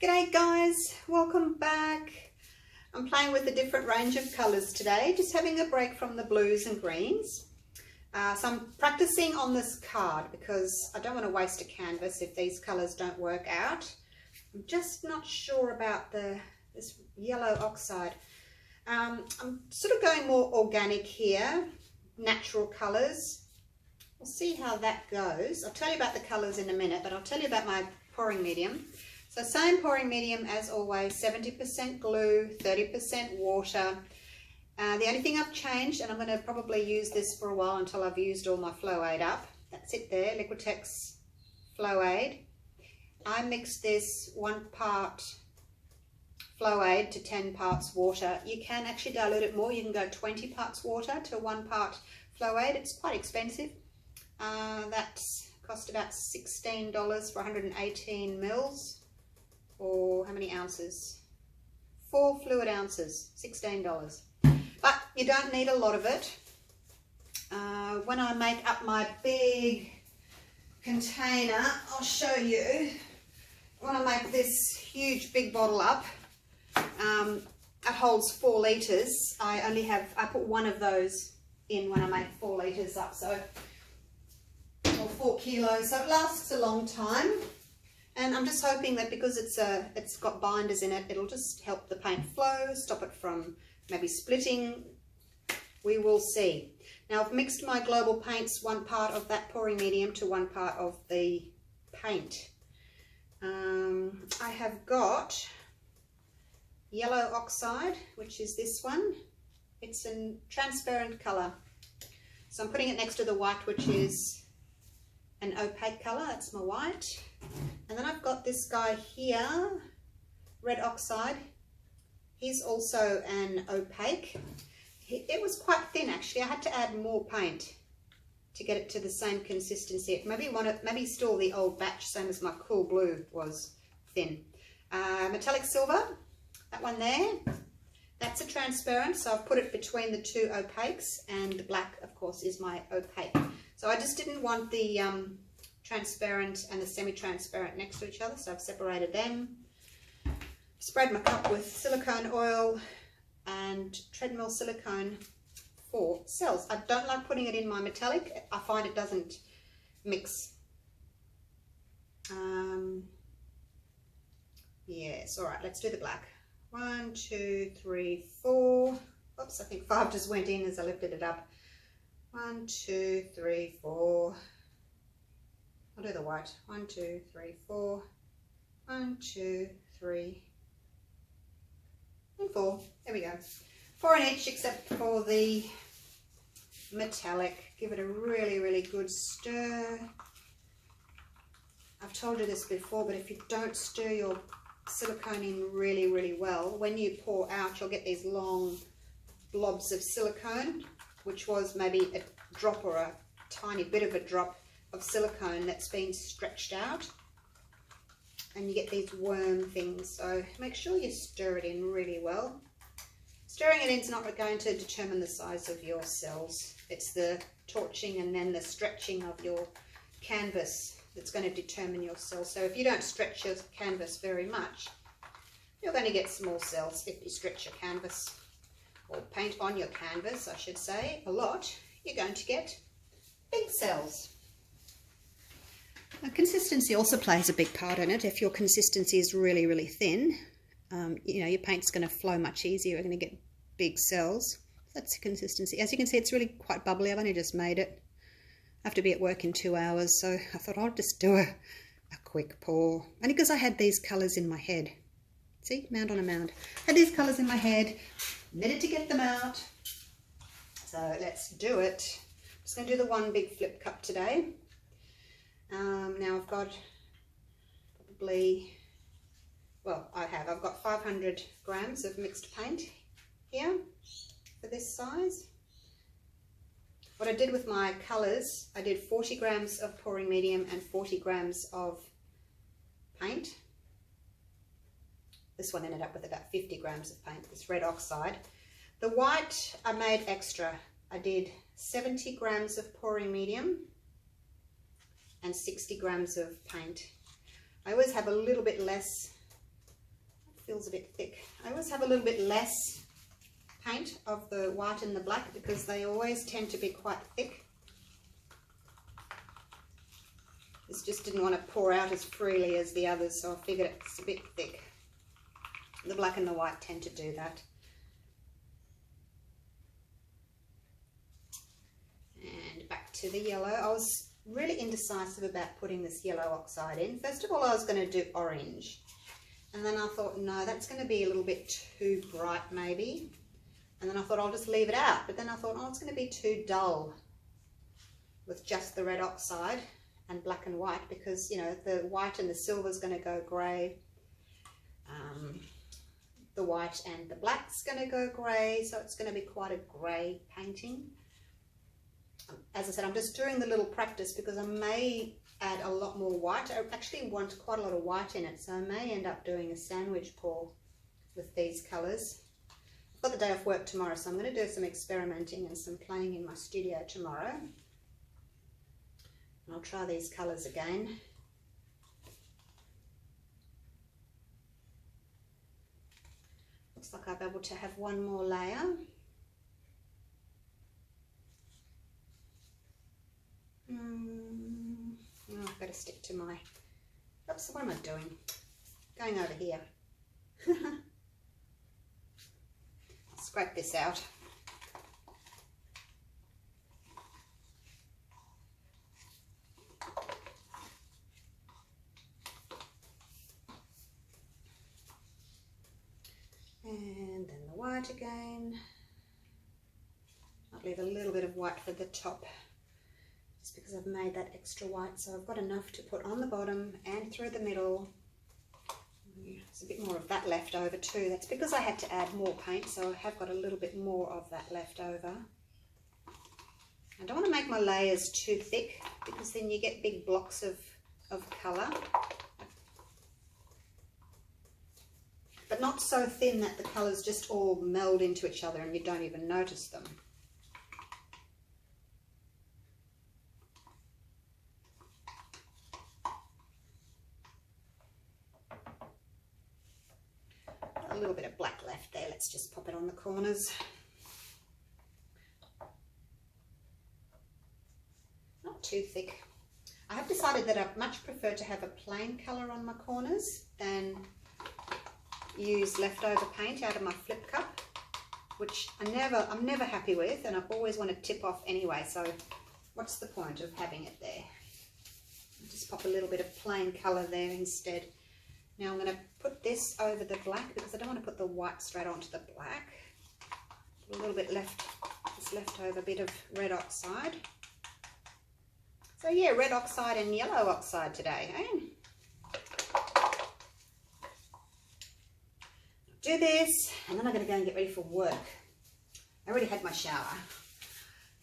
G'day guys, welcome back. I'm playing with a different range of colours today, just having a break from the blues and greens. So I'm practicing on this card because I don't want to waste a canvas if these colours don't work out. I'm just not sure about this yellow oxide. I'm sort of going more organic here, natural colours. We'll see how that goes. I'll tell you about the colours in a minute, but I'll tell you about my pouring medium. So same pouring medium as always, 70% glue, 30% water. The only thing I've changed, and I'm going to probably use this for a while until I've used all my Flow Aid up. That's it there, Liquitex Flow Aid. I mixed this 1 part Flow Aid to 10 parts water. You can actually dilute it more. You can go 20 parts water to 1 part Flow Aid. It's quite expensive. That's cost about $16 for 118 mils. Or how many ounces? 4 fluid ounces, $16. But you don't need a lot of it. When I make up my big container, I'll show you. When I make this huge big bottle up, it holds 4 litres. I put 1 of those in when I make 4 litres up, so, or 4 kilos, so it lasts a long time. And I'm just hoping that because it's got binders in it, it'll just help the paint flow, stop it from maybe splitting. We will see. Now I've mixed my global paints, 1 part of that pouring medium to 1 part of the paint. I have got yellow oxide, which is this one. It's a transparent colour. So I'm putting it next to the white, which is an opaque colour. That's my white. And then I've got this guy here, red oxide. He's also an opaque. It was quite thin actually. I had to add more paint to get it to the same consistency. Maybe still the old batch, same as my cool blue was thin. Metallic silver, that one there. That's a transparent, so I've put it between the 2 opaques, and black, of course, is my opaque. So I just didn't want the transparent and the semi-transparent next to each other, so I've separated them. Sprayed my cup with silicone oil and treadmill silicone for cells. I don't like putting it in my metallic. I find it doesn't mix. Yes, all right, let's do the black. 1, 2, 3, 4. Oops, I think 5 just went in as I lifted it up. 1, 2, 3, 4. I'll do the white. 1, 2, 3, 4. 1, 2, 3, and 4. There we go. 4 in each except for the metallic. Give it a really, really good stir. I've told you this before, but if you don't stir your silicone in really, really well, when you pour out, you'll get these long blobs of silicone, which was maybe a drop or a tiny bit of a drop of silicone that's been stretched out, and you get these worm things. So make sure you stir it in really well. Stirring it in is not going to determine the size of your cells. It's the torching and then the stretching of your canvas that's going to determine your cells. So if you don't stretch your canvas very much, you're going to get small cells. If you stretch your canvas, or paint on your canvas, I should say, a lot, you're going to get big cells. Now, consistency also plays a big part in it. If your consistency is really, really thin, you know, your paint's going to flow much easier. You're going to get big cells. That's the consistency. As you can see, it's really quite bubbly. I've only just made it. I have to be at work in 2 hours, so I thought I'll just do a quick pour. Only because I had these colours in my head. See, mound on a mound. Had these colours in my head, needed to get them out. So let's do it. I'm just going to do the 1 big flip cup today. Now I've got probably, well, I've got 500 grams of mixed paint here for this size. What I did with my colours, I did 40 grams of pouring medium and 40 grams of paint. This one ended up with about 50 grams of paint, this red oxide. The white I made extra. I did 70 grams of pouring medium and 60 grams of paint. I always have a little bit less feels a bit thick. I always have a little bit less paint of the white and the black because they always tend to be quite thick. This just didn't want to pour out as freely as the others, so I figured it's a bit thick. The black and the white tend to do that. And back to the yellow. I was really indecisive about putting this yellow oxide in. First of all, I was going to do orange. And then I thought, no, that's going to be a little bit too bright maybe. And then I thought I'll just leave it out. But then I thought, oh, it's going to be too dull with just the red oxide and black and white, because, you know, the white and the silver is going to go grey. The white and the black's going to go grey, so it's going to be quite a grey painting. As I said, I'm just doing the little practice because I may add a lot more white. I actually want quite a lot of white in it, so I may end up doing a sandwich pour with these colours. I've got the day off work tomorrow, so I'm going to do some experimenting and some playing in my studio tomorrow. And I'll try these colours again. Looks like I'll be able to have one more layer. Oh, I've got to stick to my... Oops, what am I doing? Going over here. Scrape this out. And then the white again. I'll leave a little bit of white for the top, just because I've made that extra white, so I've got enough to put on the bottom and through the middle. There's a bit more of that left over too. That's because I had to add more paint, so I have got a little bit more of that left over. I don't want to make my layers too thick, because then you get big blocks of colour. But not so thin that the colours just all meld into each other and you don't even notice them. A little bit of black left there, let's just pop it on the corners. Not too thick. I have decided that I'd much prefer to have a plain colour on my corners than use leftover paint out of my flip cup, which I'm never happy with, and I always want to tip off anyway, so what's the point of having it there? I'll just pop a little bit of plain colour there instead. Now I'm going to put this over the black because I don't want to put the white straight onto the black. Put a little bit left, this leftover bit of red oxide. So yeah, red oxide and yellow oxide today, eh? Do this, and then I'm going to go and get ready for work. I already had my shower.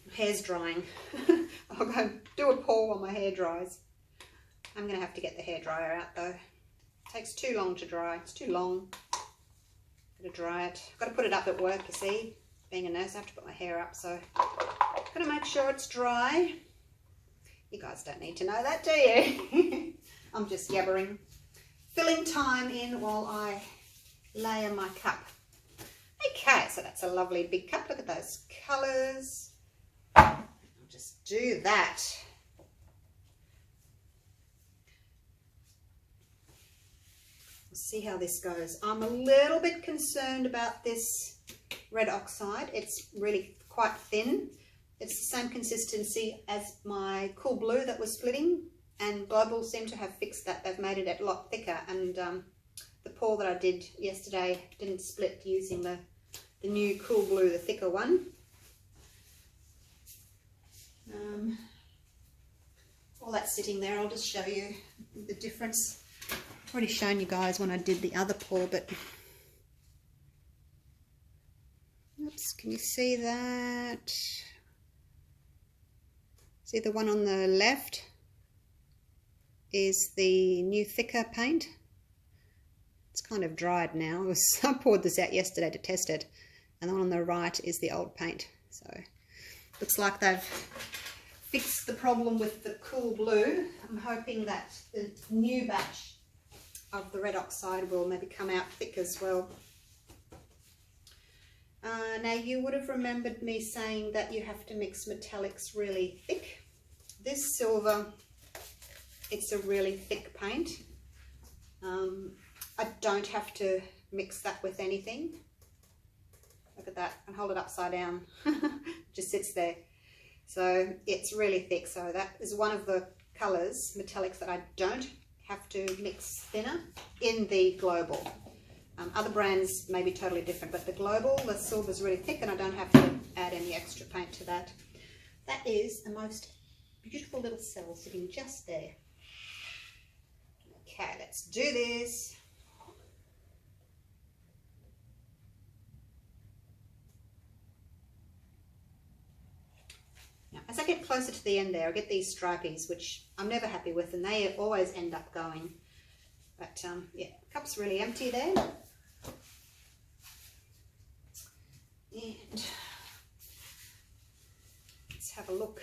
My hair's drying. I'll go and do a pour while my hair dries. I'm going to have to get the hairdryer out though. It takes too long to dry. It's too long. Got to dry it. I've got to put it up at work, you see. Being a nurse, I have to put my hair up, so I've got to make sure it's dry. You guys don't need to know that, do you? I'm just yabbering. Filling time in while I layer my cup. Okay, so that's a lovely big cup. Look at those colours. I'll just do that. We'll see how this goes. I'm a little bit concerned about this red oxide. It's really quite thin. It's the same consistency as my cool blue that was splitting, and Global seem to have fixed that. They've made it a lot thicker, and the pour that I did yesterday didn't split using the new cool blue, the thicker one. All that's sitting there, I'll just show you the difference. I've already shown you guys when I did the other pour, but oops, can you see that? See, the one on the left is the new thicker paint. It's kind of dried now. I poured this out yesterday to test it, and the one on the right is the old paint. So looks like they've fixed the problem with the cool blue. I'm hoping that the new batch of the red oxide will maybe come out thick as well. Now you would have remembered me saying that you have to mix metallics really thick. This silver, it's a really thick paint. I don't have to mix that with anything. Look at that, and hold it upside down. Just sits there. So it's really thick. So that is one of the colours, metallics, that I don't have to mix thinner in the Global. Other brands may be totally different, but the Global, the silver is really thick and I don't have to add any extra paint to that. That is the most beautiful little cell sitting just there. Okay, let's do this. Now, as I get closer to the end there, I get these stripies, which I'm never happy with, and they always end up going. But yeah, the cup's really empty there. And let's have a look.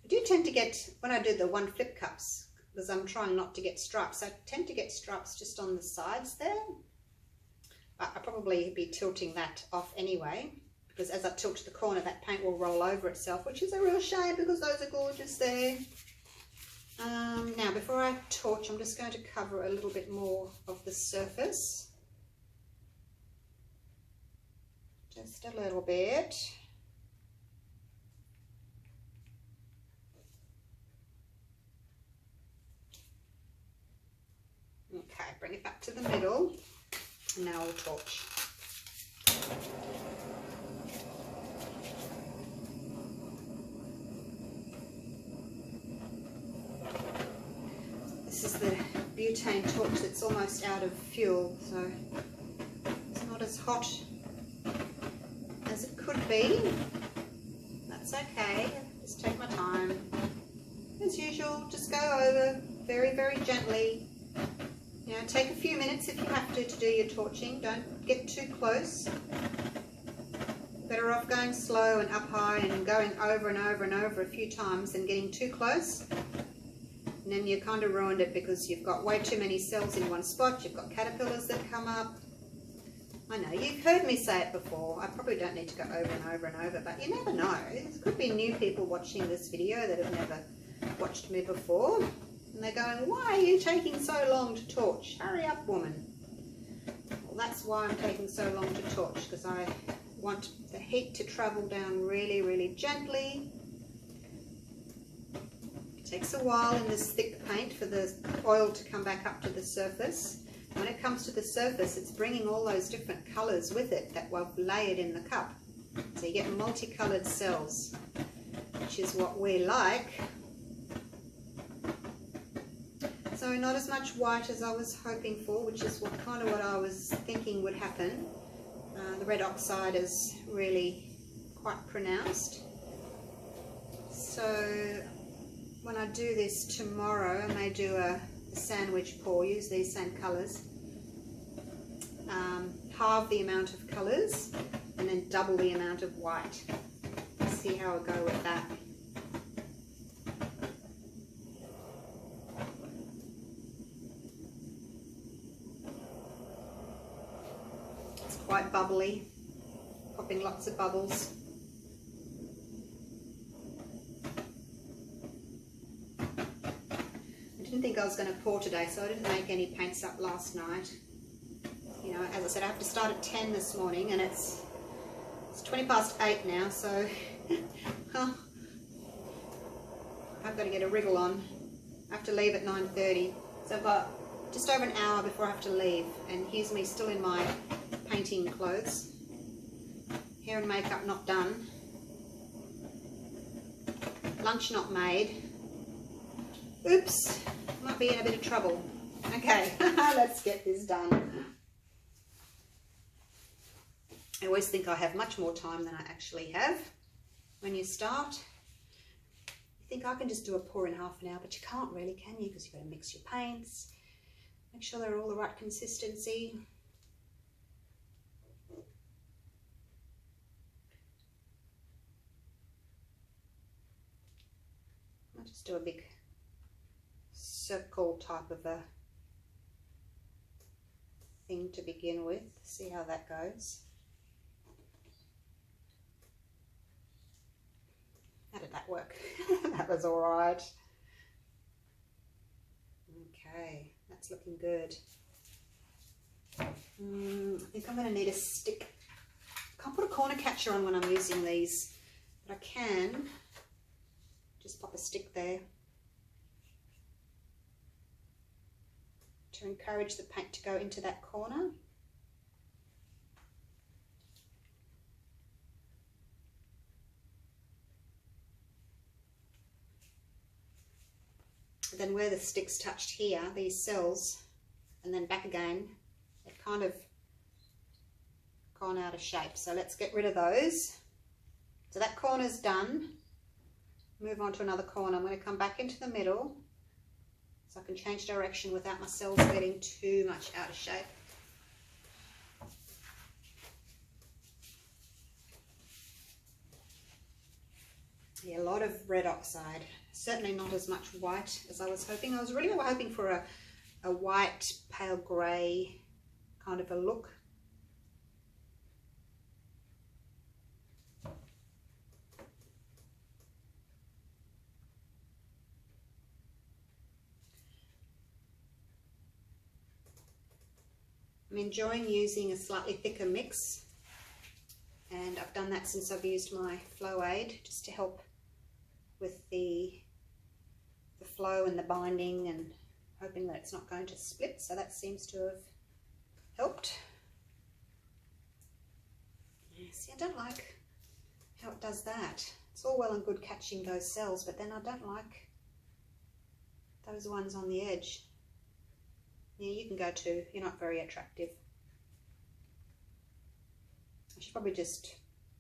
I do tend to get, when I do the one flip cups, because I'm trying not to get stripes, I tend to get stripes just on the sides there. But I'll probably be tilting that off anyway, because as I tilt to the corner, that paint will roll over itself, which is a real shame because those are gorgeous there. Now, before I torch, I'm just going to cover a little bit more of the surface. Just a little bit. Okay, bring it back to the middle. And now I'll torch. This is the butane torch that's almost out of fuel, so it's not as hot as it could be. That's okay, just take my time. As usual, just go over very, very gently. You know, take a few minutes if you have to do your torching. Don't get too close. Better off going slow and up high and going over and over and over a few times than getting too close. And then you kind of ruined it because you've got way too many cells in one spot. You've got caterpillars that come up. I know, you've heard me say it before. I probably don't need to go over and over and over, but you never know. There could be new people watching this video that have never watched me before. And they're going, why are you taking so long to torch? Hurry up, woman. Well, that's why I'm taking so long to torch, because I want the heat to travel down really, really gently. It takes a while in this thick paint for the oil to come back up to the surface. When it comes to the surface, it's bringing all those different colours with it that we've layered in the cup. So you get multicoloured cells, which is what we like. So not as much white as I was hoping for, which is kind of what I was thinking would happen. The red oxide is really quite pronounced. So when I do this tomorrow, I may do a sandwich pour, use these same colours, halve the amount of colours and then double the amount of white. See how I go with that. It's quite bubbly, popping lots of bubbles. I didn't think I was going to pour today, so I didn't make any paints up last night. You know, as I said, I have to start at 10 this morning, and it's 20 past 8 now, so oh, I've got to get a wriggle on. I have to leave at 9:30, so I've got just over an hour before I have to leave, and here's me still in my painting clothes. Hair and makeup not done. Lunch not made. Oops, might be in a bit of trouble. Okay, let's get this done. I always think I have much more time than I actually have when you start. You think I can just do a pour in half an hour, but you can't really, can you? Because you've got to mix your paints, make sure they're all the right consistency. I'll just do a big circle type of a thing to begin with. See how that goes. How did that work? That was all right. Okay, that's looking good. I think I'm going to need a stick. I can't put a corner catcher on when I'm using these, but I can just pop a stick there to encourage the paint to go into that corner. Then where the stick's touched here, these cells, and then back again, they've kind of gone out of shape. So let's get rid of those. So that corner's done. Move on to another corner. I'm going to come back into the middle so I can change direction without my cells getting too much out of shape. Yeah, a lot of red oxide. Certainly not as much white as I was hoping. I was really hoping for a white, pale grey kind of a look. I'm enjoying using a slightly thicker mix, and I've done that since I've used my Flow Aid, just to help with the flow and the binding, and hoping that it's not going to split. So that seems to have helped. Yeah, see, I don't like how it does that. It's all well and good catching those cells, but then I don't like those ones on the edge. Yeah, you can go too. You're not very attractive. I should probably just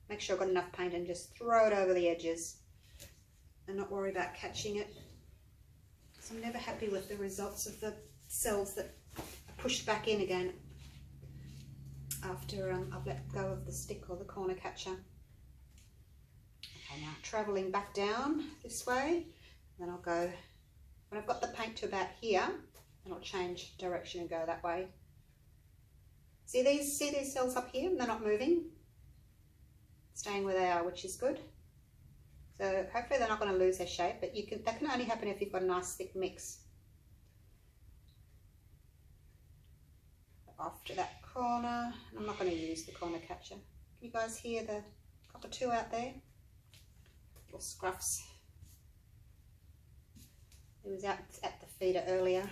make sure I've got enough paint and just throw it over the edges and not worry about catching it. So I'm never happy with the results of the cells that are pushed back in again after I've let go of the stick or the corner catcher. Okay, now travelling back down this way, then I'll go, when I've got the paint to about here, and I'll change direction and go that way. See these cells up here? They're not moving, staying where they are, which is good. So hopefully they're not going to lose their shape, but that can only happen if you've got a nice thick mix. Off to that corner, and I'm not going to use the corner catcher. Can you guys hear the cockatoo out there? Little scruffs. He was out at the feeder earlier.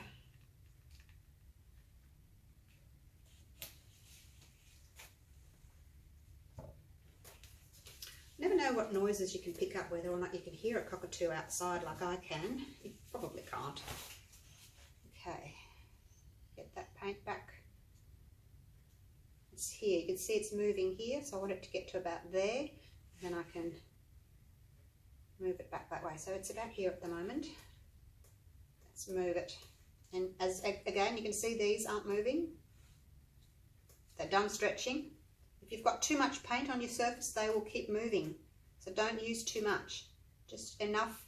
Never know what noises you can pick up, whether or not you can hear a cockatoo outside like I can. You probably can't. Okay, get that paint back. It's here. You can see it's moving here, so I want it to get to about there. Then I can move it back that way. So it's about here at the moment. Let's move it. And again, you can see these aren't moving. They're done stretching. If you've got too much paint on your surface, they will keep moving. So don't use too much. Just enough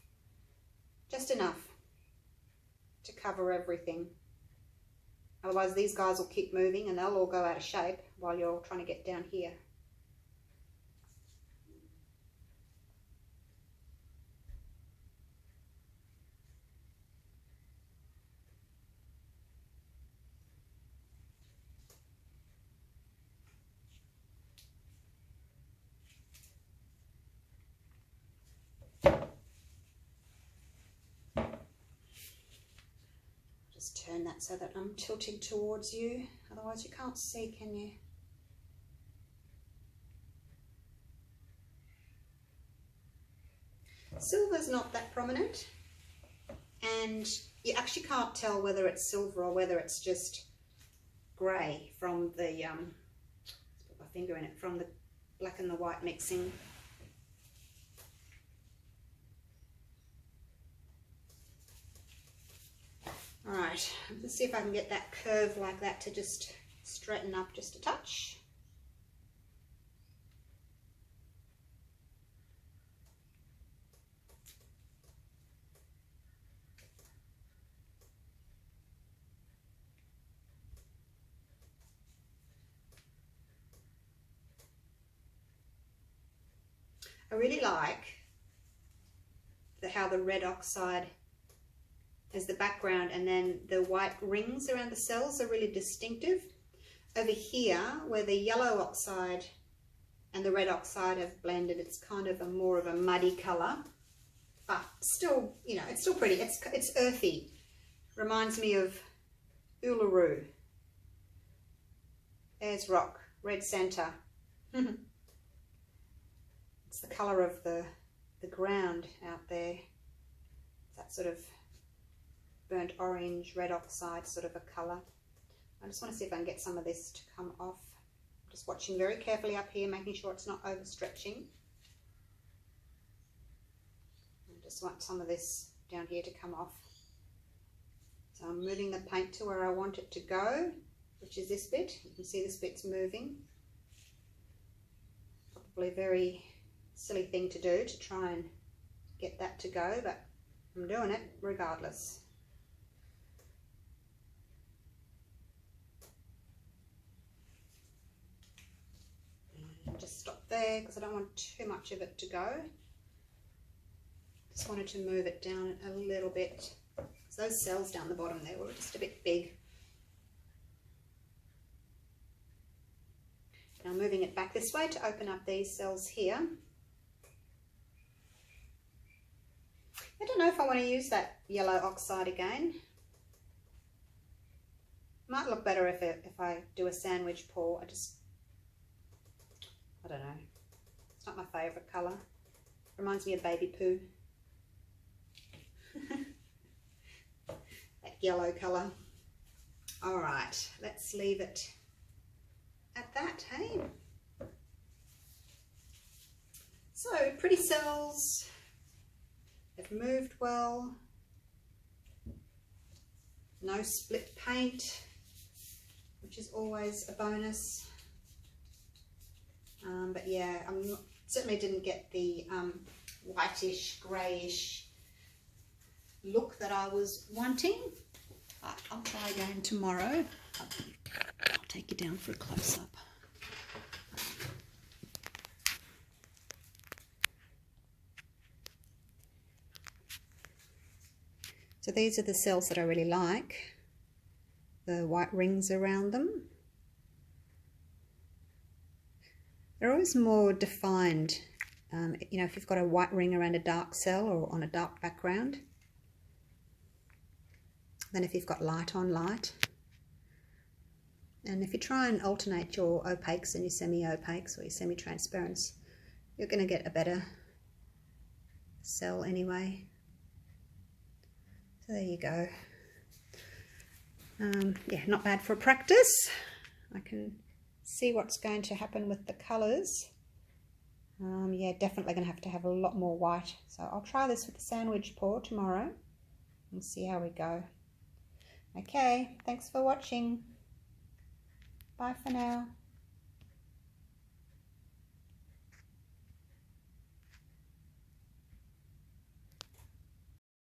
to cover everything. Otherwise these guys will keep moving and they'll all go out of shape while you're trying to get down here. Turn that so that I'm tilting towards you, otherwise you can't see, can you? Silver's not that prominent, and you actually can't tell whether it's silver or whether it's just grey from the let's put my finger in it, from the black and the white mixing. Alright, let's see if I can get that curve like that to just straighten up just a touch. I really like how the red oxide is the background and then the white rings around the cells are really distinctive. Over here, where the yellow oxide and the red oxide have blended, it's kind of more of a muddy colour, but still, you know, it's still pretty. It's earthy. Reminds me of Uluru. There's rock, red centre. It's the colour of the ground out there. That sort of burnt orange, red oxide sort of a colour. I just want to see if I can get some of this to come off. I'm just watching very carefully up here, making sure it's not overstretching. I just want some of this down here to come off. So I'm moving the paint to where I want it to go, which is this bit. You can see this bit's moving. Probably a very silly thing to do to try and get that to go, but I'm doing it regardless. And just stop there because I don't want too much of it to go. Just wanted to move it down a little bit. So those cells down the bottom there were just a bit big. Now moving it back this way to open up these cells here. I don't know if I want to use that yellow oxide again. Might look better if I do a sandwich pour. I don't know. It's not my favourite colour. Reminds me of baby poo. That yellow colour. Alright, let's leave it at that, hey? So, pretty cells. They've moved well. No split paint, which is always a bonus. But yeah, certainly didn't get the whitish, greyish look that I was wanting. I'll try again tomorrow. I'll take you down for a close-up. So these are the cells that I really like. The white rings around them. They're always more defined, you know, if you've got a white ring around a dark cell or on a dark background, than if you've got light on light. And if you try and alternate your opaques and your semi-opaques or your semi-transparents, you're going to get a better cell anyway. So there you go. Yeah, not bad for practice. I can see what's going to happen with the colours. Yeah, definitely going to have a lot more white. So I'll try this with the sandwich pour tomorrow and see how we go. Okay, thanks for watching. Bye for now.